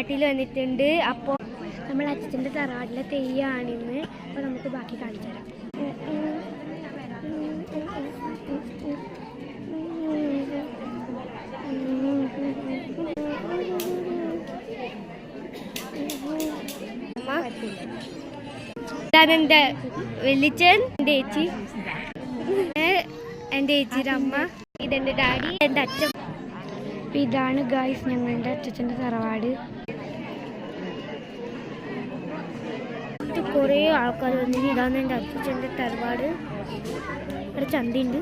നാട്ടിൽ വന്നിട്ടുണ്ട്. അപ്പോൾ നമ്മൾ അച്ഛൻ്റെ തറവാട്ടിലെ തെയ്യാണിന്ന്. അപ്പോൾ നമുക്ക് ബാക്കി കാണിച്ചു തരാം. ഇതാണെൻ്റെ വെല്ലിച്ചൻ, എൻ്റെ ചേച്ചി, എൻ്റെ ചേച്ചിയുടെ അമ്മ, ഇതെൻ്റെ ഡാഡി, എൻ്റെ അച്ഛൻ. അപ്പം ഇതാണ് ഗായ്സ് ഞങ്ങളുടെ അച്ഛൻ്റെ തറവാട്. കുറേ ആൾക്കാർ വന്നിട്ട് ഇതാണ് എൻ്റെ അച്ഛൻ്റെ തറവാട്. ഇവിടെ ചന്തയുണ്ട്.